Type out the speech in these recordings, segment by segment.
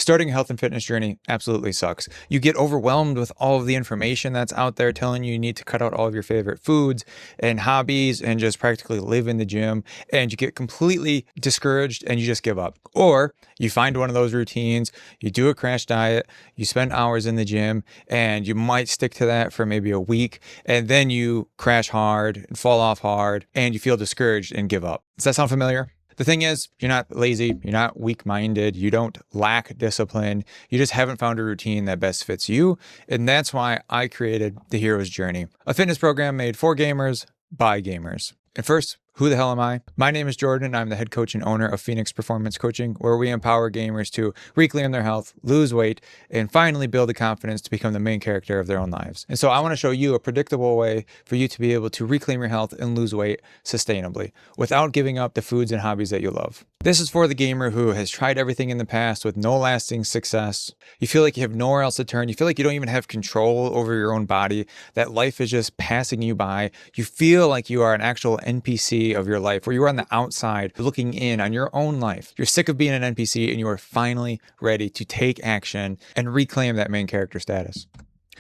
Starting a health and fitness journey absolutely sucks. You get overwhelmed with all of the information that's out there telling you need to cut out all of your favorite foods and hobbies and just practically live in the gym, and you get completely discouraged and you just give up. Or you find one of those routines, you do a crash diet, you spend hours in the gym, and you might stick to that for maybe a week, and then you crash hard and fall off hard and you feel discouraged and give up. Does that sound familiar? The thing is, you're not lazy, you're not weak-minded, you don't lack discipline, you just haven't found a routine that best fits you, and that's why I created The Hero's Journey, a fitness program made for gamers by gamers. And first, who the hell am I? My name is Jordan, and I'm the head coach and owner of Phoenix Performance Coaching, where we empower gamers to reclaim their health, lose weight, and finally build the confidence to become the main character of their own lives. And so I want to show you a predictable way for you to be able to reclaim your health and lose weight sustainably without giving up the foods and hobbies that you love. This is for the gamer who has tried everything in the past with no lasting success. You feel like you have nowhere else to turn. You feel like you don't even have control over your own body, that life is just passing you by. You feel like you are an actual NPC of your life, where you are on the outside looking in on your own life. You're sick of being an NPC and you are finally ready to take action and reclaim that main character status.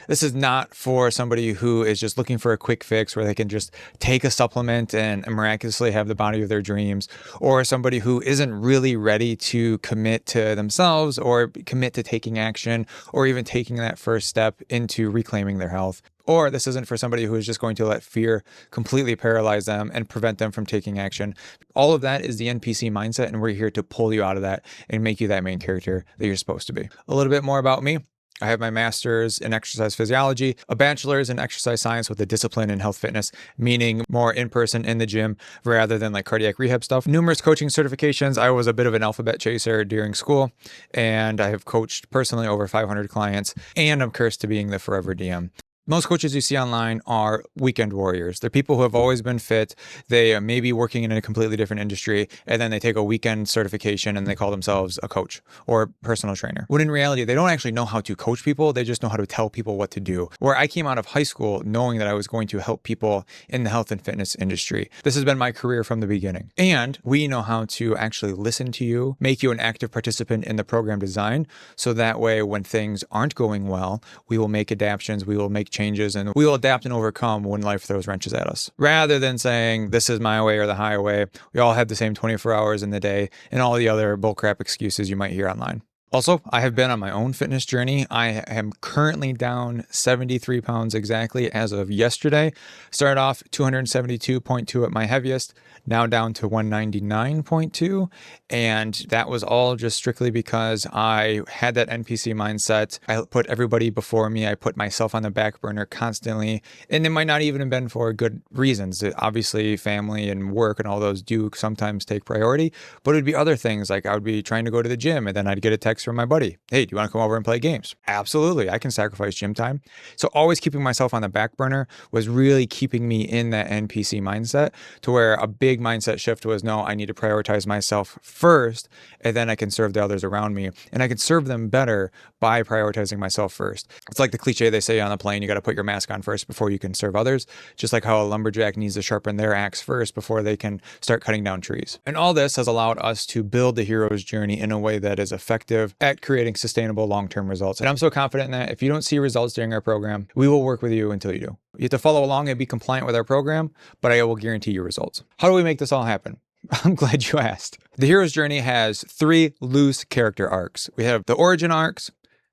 This is not for somebody who is just looking for a quick fix where they can just take a supplement and miraculously have the body of their dreams, or somebody who isn't really ready to commit to themselves or commit to taking action or even taking that first step into reclaiming their health. Or this isn't for somebody who is just going to let fear completely paralyze them and prevent them from taking action. All of that is the NPC mindset, and we're here to pull you out of that and make you that main character that you're supposed to be. A little bit more about me. I have my master's in exercise physiology, a bachelor's in exercise science with a discipline in health fitness, meaning more in person in the gym rather than like cardiac rehab stuff. Numerous coaching certifications. I was a bit of an alphabet chaser during school, and I have coached personally over 500 clients, and I'm cursed to being the forever DM. Most coaches you see online are weekend warriors. They're people who have always been fit. They may be working in a completely different industry, and then they take a weekend certification and they call themselves a coach or personal trainer. When in reality, they don't actually know how to coach people. They just know how to tell people what to do. Where I came out of high school knowing that I was going to help people in the health and fitness industry. This has been my career from the beginning. And we know how to actually listen to you, make you an active participant in the program design. So that way, when things aren't going well, we will make adaptations, we will make changes, and we will adapt and overcome when life throws wrenches at us. Rather than saying, this is my way or the highway, we all have the same 24 hours in the day and all the other bullcrap excuses you might hear online. Also, I have been on my own fitness journey. I am currently down 73 pounds exactly as of yesterday. Started off 272.2 at my heaviest, now down to 199.2. And that was all just strictly because I had that NPC mindset. I put everybody before me. I put myself on the back burner constantly. And it might not even have been for good reasons. Obviously, family and work and all those do sometimes take priority, but it would be other things. Like I would be trying to go to the gym and then I'd get a text from my buddy. Hey, do you want to come over and play games? Absolutely. I can sacrifice gym time. So always keeping myself on the back burner was really keeping me in that NPC mindset, to where a big mindset shift was, no, I need to prioritize myself first, and then I can serve the others around me. And I can serve them better by prioritizing myself first. It's like the cliche they say on the plane, you got to put your mask on first before you can serve others. Just like how a lumberjack needs to sharpen their axe first before they can start cutting down trees. And all this has allowed us to build the hero's journey in a way that is effective at creating sustainable long-term results. And I'm so confident in that if you don't see results during our program, we will work with you until you do. You have to follow along and be compliant with our program, but I will guarantee you results. How do we make this all happen? I'm glad you asked. The hero's journey has 3 loose character arcs. We have the origin arcs,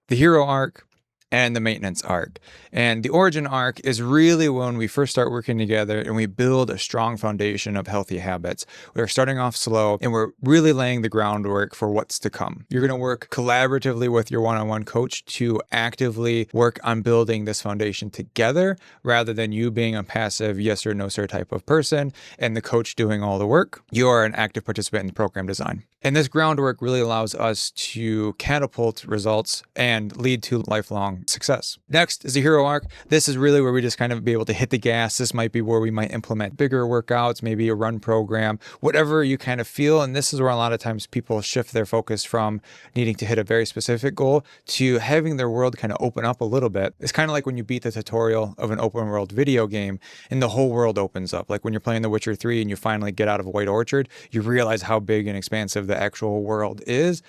the hero arc, and the maintenance arc. And the origin arc is really when we first start working together and we build a strong foundation of healthy habits. We're starting off slow and we're really laying the groundwork for what's to come. You're going to work collaboratively with your one-on-one coach to actively work on building this foundation together, rather than you being a passive yes or no sir type of person and the coach doing all the work. You are an active participant in the program design. And this groundwork really allows us to catapult results and lead to lifelong success. Next is the hero arc. This is really where we just kind of be able to hit the gas. This might be where we might implement bigger workouts, maybe a run program, whatever you kind of feel. And this is where a lot of times people shift their focus from needing to hit a very specific goal to having their world kind of open up a little bit. It's kind of like when you beat the tutorial of an open world video game and the whole world opens up. Like when you're playing The Witcher 3 and you finally get out of White Orchard, you realize how big and expansive the actual world is,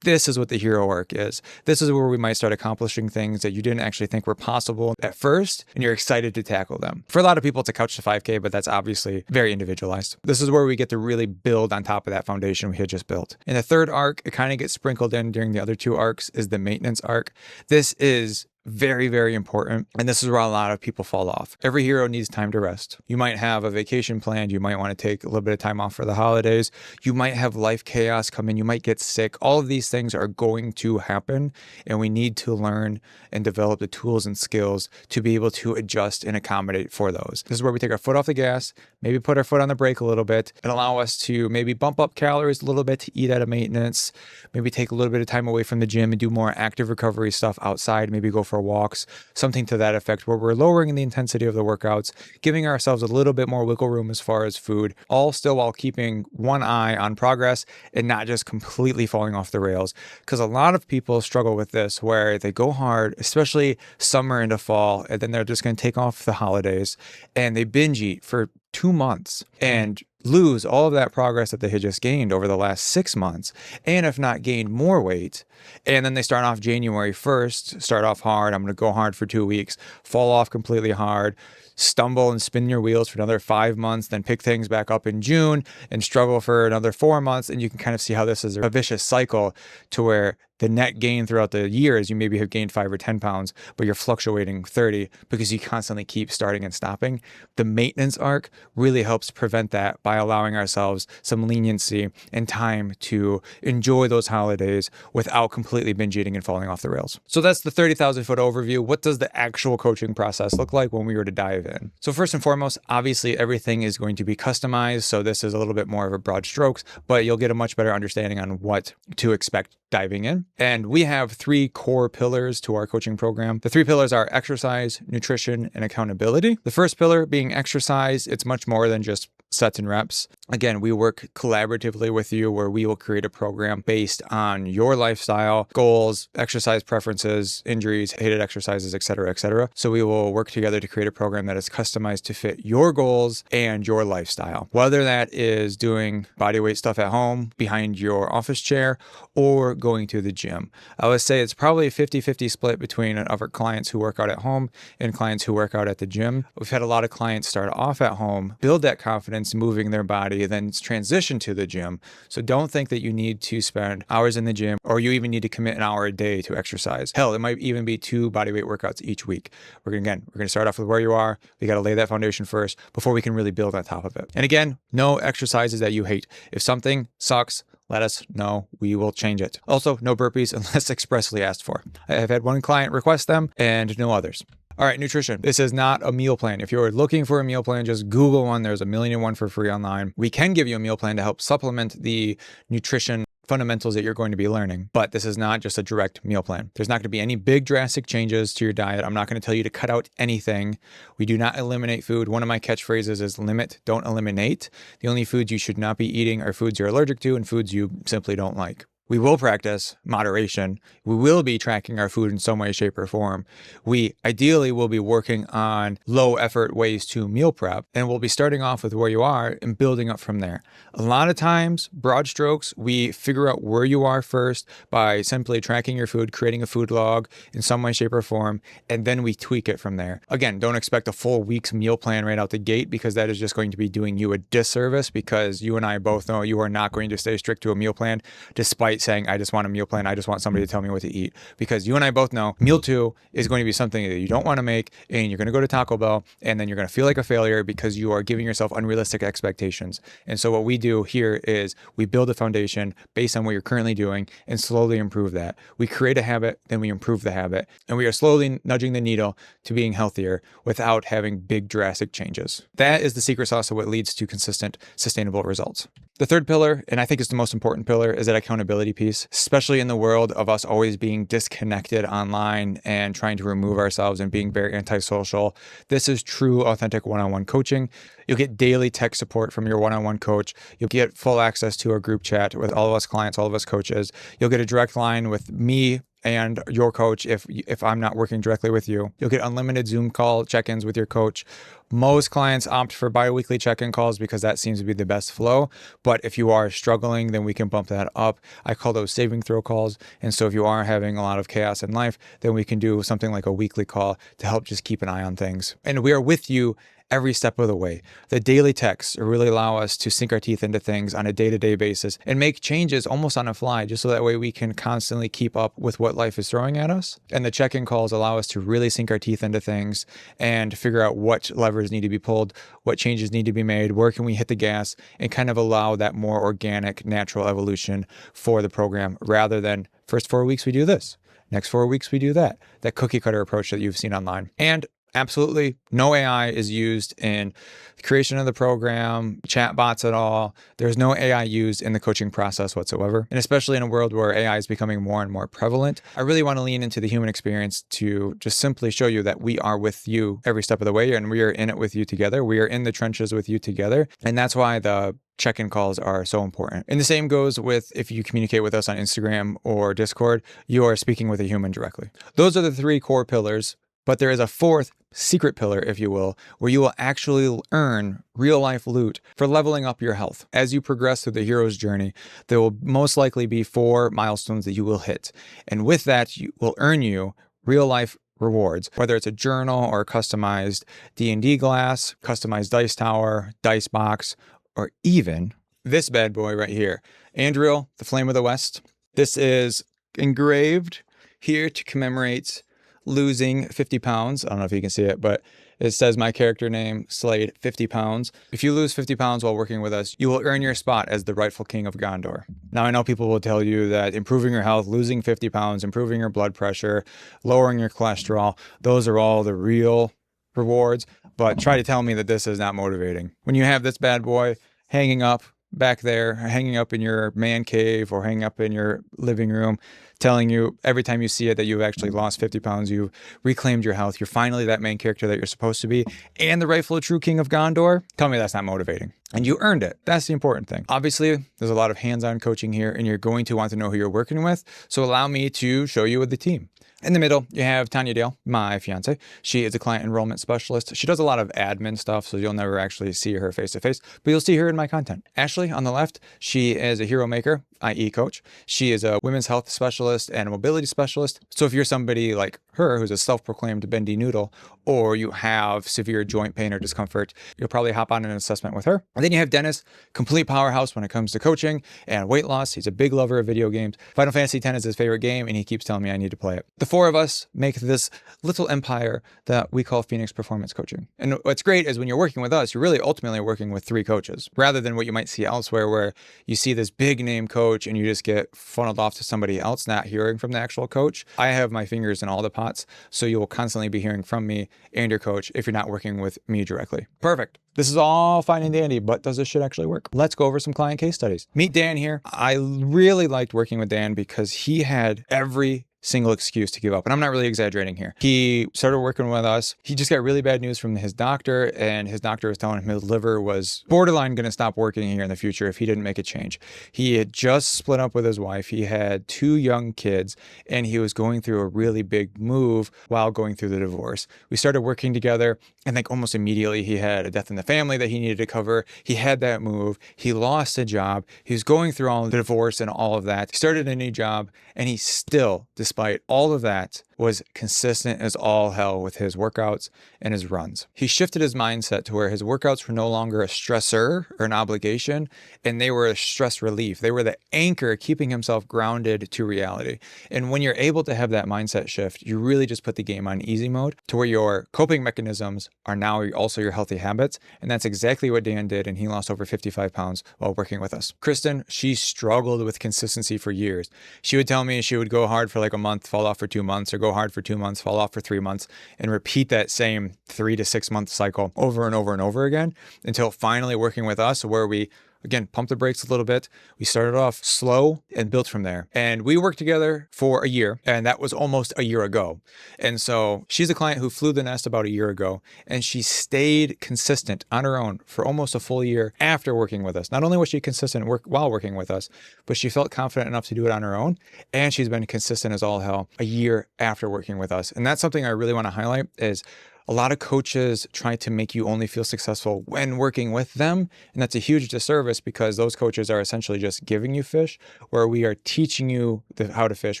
this is what the hero arc is. This is where we might start accomplishing things that you didn't actually think were possible at first, and you're excited to tackle them. For a lot of people, it's a couch to 5K, but that's obviously very individualized. This is where we get to really build on top of that foundation we had just built. In the third arc, it kind of gets sprinkled in during the other two arcs, is the maintenance arc. This is very, very important. And this is where a lot of people fall off. Every hero needs time to rest. You might have a vacation planned. You might want to take a little bit of time off for the holidays. You might have life chaos come in. You might get sick. All of these things are going to happen. And we need to learn and develop the tools and skills to be able to adjust and accommodate for those. This is where we take our foot off the gas, maybe put our foot on the brake a little bit, and allow us to maybe bump up calories a little bit to eat out of maintenance, maybe take a little bit of time away from the gym and do more active recovery stuff outside, maybe go for walks, something to that effect, where we're lowering the intensity of the workouts, giving ourselves a little bit more wiggle room as far as food, all still while keeping one eye on progress and not just completely falling off the rails. Because a lot of people struggle with this, where they go hard, especially summer into fall, and then they're just going to take off the holidays and they binge eat for 2 months and lose all of that progress that they had just gained over the last 6 months, and if not gained more weight. And then they start off January 1st, start off hard, I'm going to go hard for 2 weeks, fall off completely hard, stumble and spin your wheels for another 5 months, then pick things back up in June and struggle for another 4 months. And you can kind of see how this is a vicious cycle, to where the net gain throughout the years, you maybe have gained 5 or 10 pounds, but you're fluctuating 30 because you constantly keep starting and stopping. The maintenance arc really helps prevent that by allowing ourselves some leniency and time to enjoy those holidays without completely binge eating and falling off the rails. So that's the 30,000 foot overview. What does the actual coaching process look like when we were to dive in? So first and foremost, obviously everything is going to be customized. So this is a little bit more of a broad strokes, but you'll get a much better understanding on what to expect diving in. And we have 3 core pillars to our coaching program. The 3 pillars are exercise, nutrition, and accountability. The first pillar being exercise, it's much more than just sets and reps. Again, we work collaboratively with you, where we will create a program based on your lifestyle, goals, exercise preferences, injuries, hated exercises, etc., etc. So we will work together to create a program that is customized to fit your goals and your lifestyle. Whether that is doing bodyweight stuff at home behind your office chair or going to the gym. I would say it's probably a 50-50 split between our clients who work out at home and clients who work out at the gym. We've had a lot of clients start off at home, build that confidence, moving their body, then transition to the gym. So don't think that you need to spend hours in the gym, or you even need to commit an hour a day to exercise. Hell, it might even be 2 bodyweight workouts each week. We're going to start off with where you are. We got to lay that foundation first before we can really build on top of it. And again, no exercises that you hate. If something sucks, let us know. We will change it. Also, no burpees unless expressly asked for. I have had one client request them and no others. All right, nutrition. This is not a meal plan. If you're looking for a meal plan, just Google one. There's a million and one for free online. We can give you a meal plan to help supplement the nutrition fundamentals that you're going to be learning, but this is not just a direct meal plan. There's not going to be any big drastic changes to your diet. I'm not going to tell you to cut out anything. We do not eliminate food. One of my catchphrases is limit, don't eliminate. The only foods you should not be eating are foods you're allergic to and foods you simply don't like. We will practice moderation. We will be tracking our food in some way, shape, or form. We ideally will be working on low effort ways to meal prep, and we'll be starting off with where you are and building up from there. A lot of times, broad strokes, we figure out where you are first by simply tracking your food, creating a food log in some way, shape, or form, and then we tweak it from there. Again, don't expect a full week's meal plan right out the gate, because that is just going to be doing you a disservice, because you and I both know you are not going to stay strict to a meal plan despite saying, I just want a meal plan. I just want somebody to tell me what to eat. Because you and I both know meal 2 is going to be something that you don't want to make, and you're going to go to Taco Bell, and then you're going to feel like a failure because you are giving yourself unrealistic expectations. And so what we do here is we build a foundation based on what you're currently doing and slowly improve that. We create a habit, then we improve the habit, and we are slowly nudging the needle to being healthier without having big drastic changes. That is the secret sauce of what leads to consistent, sustainable results. The third pillar, and I think it's the most important pillar, is that accountability piece, especially in the world of us always being disconnected online and trying to remove ourselves and being very antisocial. This is true, authentic one-on-one coaching. You'll get daily tech support from your one-on-one coach. You'll get full access to our group chat with all of us clients, all of us coaches. You'll get a direct line with me and your coach. If I'm not working directly with you, you'll get unlimited Zoom call check-ins with your coach. Most clients opt for bi-weekly check-in calls because that seems to be the best flow. But if you are struggling, then we can bump that up. I call those saving throw calls. And so if you are having a lot of chaos in life, then we can do something like a weekly call to help just keep an eye on things. And we are with you every step of the way. The daily texts really allow us to sink our teeth into things on a day-to-day basis and make changes almost on a fly, just so that way we can constantly keep up with what life is throwing at us. And the check-in calls allow us to really sink our teeth into things and figure out what levers need to be pulled, what changes need to be made, where can we hit the gas, and kind of allow that more organic, natural evolution for the program, rather than first 4 weeks we do this, next 4 weeks we do that cookie cutter approach that you've seen online. And absolutely no AI is used in the creation of the program, chat bots at all. There's no AI used in the coaching process whatsoever. And especially in a world where AI is becoming more and more prevalent, I really want to lean into the human experience to just simply show you that we are with you every step of the way, and we are in it with you together. We are in the trenches with you together. And that's why the check-in calls are so important. And the same goes with if you communicate with us on Instagram or Discord, you are speaking with a human directly. Those are the 3 core pillars. But there is a 4th secret pillar, if you will, where you will actually earn real life loot for leveling up your health. As you progress through the hero's journey, there will most likely be 4 milestones that you will hit. And with that, you will earn you real life rewards, whether it's a journal or a customized D&D glass, customized dice tower, dice box, or even this bad boy right here, Anduril, the Flame of the West. This is engraved here to commemorate losing 50 pounds. I don't know if you can see it, but it says my character name, Slade, 50 pounds. If you lose 50 pounds while working with us, you will earn your spot as the rightful king of Gondor. Now, I know people will tell you that improving your health, losing 50 pounds, improving your blood pressure, lowering your cholesterol, those are all the real rewards, but try to tell me that this is not motivating. When you have this bad boy hanging up back there, hanging up in your man cave or hanging up in your living room, telling you every time you see it that you've actually lost 50 pounds, you've reclaimed your health, you're finally that main character that you're supposed to be, and the rightful true king of Gondor, tell me that's not motivating. And you earned it. That's the important thing. Obviously, there's a lot of hands-on coaching here, and you're going to want to know who you're working with, so allow me to show you with the team. In the middle, you have Tanya Dale, my fiance. She is a client enrollment specialist. She does a lot of admin stuff, so you'll never actually see her face to face, but you'll see her in my content. Ashley, on the left, she is a hero maker, i.e. coach. She is a women's health specialist and a mobility specialist. So if you're somebody like her who's a self-proclaimed bendy noodle, or you have severe joint pain or discomfort, you'll probably hop on an assessment with her. And then you have Dennis, complete powerhouse when it comes to coaching and weight loss. He's a big lover of video games. Final Fantasy X is his favorite game, and he keeps telling me I need to play it. The 4 of us make this little empire that we call Phoenix Performance Coaching. And what's great is when you're working with us, you're really ultimately working with 3 coaches, rather than what you might see elsewhere where you see this big name coach and you just get funneled off to somebody else, not hearing from the actual coach. I have my fingers in all the pots, so you will constantly be hearing from me and your coach if you're not working with me directly. Perfect. This is all fine and dandy, but does this shit actually work? Let's go over some client case studies. Meet Dan here. I really liked working with Dan because he had every single excuse to give up. And I'm not really exaggerating here. He started working with us. He just got really bad news from his doctor, and his doctor was telling him his liver was borderline going to stop working here in the future if he didn't make a change. He had just split up with his wife. He had 2 young kids, and he was going through a really big move while going through the divorce. We started working together, and like almost immediately he had a death in the family that he needed to cover. He had that move. He lost a job. He was going through all the divorce and all of that. He started a new job, and he still, despite all of that, was consistent as all hell with his workouts and his runs. He shifted his mindset to where his workouts were no longer a stressor or an obligation, and they were a stress relief. They were the anchor keeping himself grounded to reality. And when you're able to have that mindset shift, you really just put the game on easy mode to where your coping mechanisms are now also your healthy habits. And that's exactly what Dan did, and he lost over 55 pounds while working with us. Kristen, she struggled with consistency for years. She would tell me she would go hard for like a month, fall off for 2 months, or go hard for 2 months, fall off for 3 months, and repeat that same 3 to 6 month cycle over and over and over again until finally working with us where we again, pump the brakes a little bit. We started off slow and built from there. And we worked together for a year, and that was almost a year ago. And so she's a client who flew the nest about a year ago, and she stayed consistent on her own for almost a full year after working with us. Not only was she consistent while working with us, but she felt confident enough to do it on her own. And she's been consistent as all hell a year after working with us. And that's something I really want to highlight is a lot of coaches try to make you only feel successful when working with them. And that's a huge disservice because those coaches are essentially just giving you fish, where we are teaching you how to fish.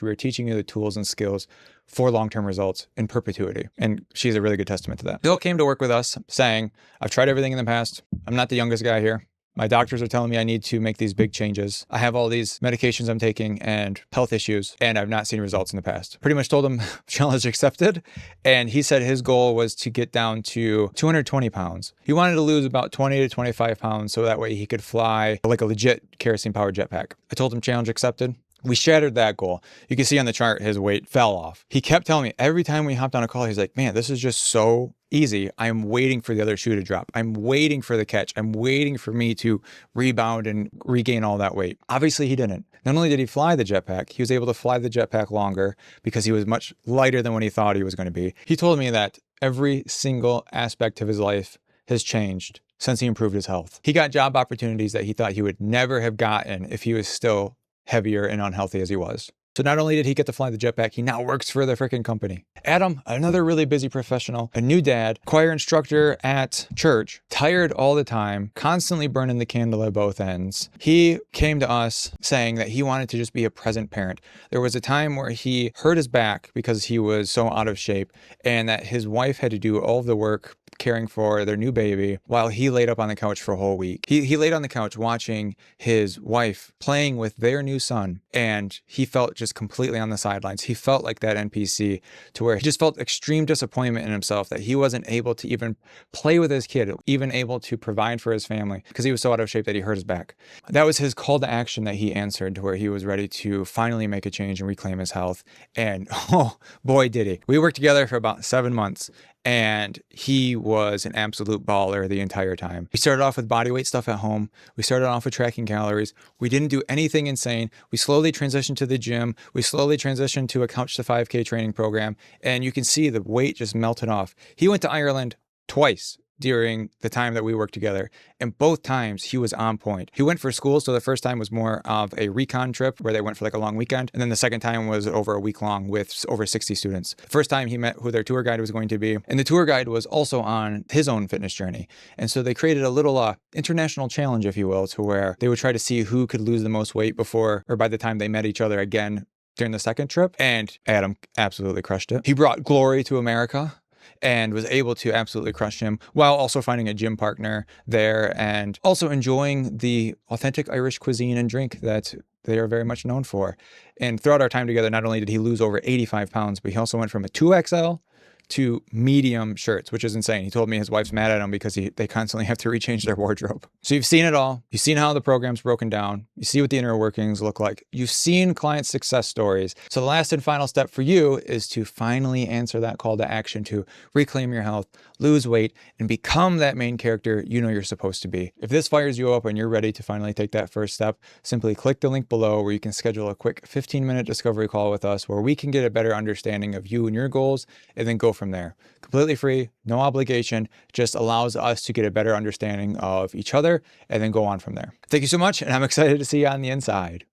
We are teaching you the tools and skills for long-term results in perpetuity. And she's a really good testament to that. Bill came to work with us saying, I've tried everything in the past. I'm not the youngest guy here. My doctors are telling me I need to make these big changes. I have all these medications I'm taking and health issues, and I've not seen results in the past. Pretty much told him challenge accepted. And he said his goal was to get down to 220 pounds. He wanted to lose about 20 to 25 pounds so that way he could fly like a legit kerosene powered jetpack. I told him challenge accepted. We shattered that goal. You can see on the chart, his weight fell off. He kept telling me every time we hopped on a call, he's like, man, this is just so easy. I'm waiting for the other shoe to drop. I'm waiting for the catch. I'm waiting for me to rebound and regain all that weight. Obviously he didn't. Not only did he fly the jetpack, he was able to fly the jetpack longer because he was much lighter than what he thought he was going to be. He told me that every single aspect of his life has changed since he improved his health. He got job opportunities that he thought he would never have gotten if he was still heavier and unhealthy as he was. So not only did he get to fly the jetpack, he now works for the freaking company. Adam, another really busy professional, a new dad, choir instructor at church, tired all the time, constantly burning the candle at both ends. He came to us saying that he wanted to just be a present parent. There was a time where he hurt his back because he was so out of shape, and that his wife had to do all of the work caring for their new baby while he laid up on the couch for a whole week. He laid on the couch watching his wife playing with their new son, and he felt just completely on the sidelines. He felt like that NPC, to where he just felt extreme disappointment in himself that he wasn't able to even play with his kid, even able to provide for his family because he was so out of shape that he hurt his back. That was his call to action that he answered, to where he was ready to finally make a change and reclaim his health. And oh boy, did he. We worked together for about 7 months, and he was an absolute baller the entire time. We started off with bodyweight stuff at home. We started off with tracking calories. We didn't do anything insane. We slowly transitioned to the gym. We slowly transitioned to a Couch to 5K training program. And you can see the weight just melted off. He went to Ireland twice during the time that we worked together. And both times he was on point. He went for school. So the first time was more of a recon trip where they went for like a long weekend. And then the second time was over a week long with over 60 students. The first time he met who their tour guide was going to be. And the tour guide was also on his own fitness journey. And so they created a little international challenge, if you will, to where they would try to see who could lose the most weight before or by the time they met each other again during the second trip. And Adam absolutely crushed it. He brought glory to America and was able to absolutely crush him while also finding a gym partner there and also enjoying the authentic Irish cuisine and drink that they are very much known for. And throughout our time together, not only did he lose over 85 pounds, but he also went from a 2XL to medium shirts, which is insane. He told me his wife's mad at him because they constantly have to rechange their wardrobe. So you've seen it all. You've seen how the program's broken down. You see what the inner workings look like. You've seen client success stories. So the last and final step for you is to finally answer that call to action to reclaim your health, lose weight, and become that main character you know you're supposed to be. If this fires you up and you're ready to finally take that first step, simply click the link below where you can schedule a quick 15-minute discovery call with us where we can get a better understanding of you and your goals and then go from there. Completely free, no obligation, just allows us to get a better understanding of each other and then go on from there. Thank you so much, and I'm excited to see you on the inside.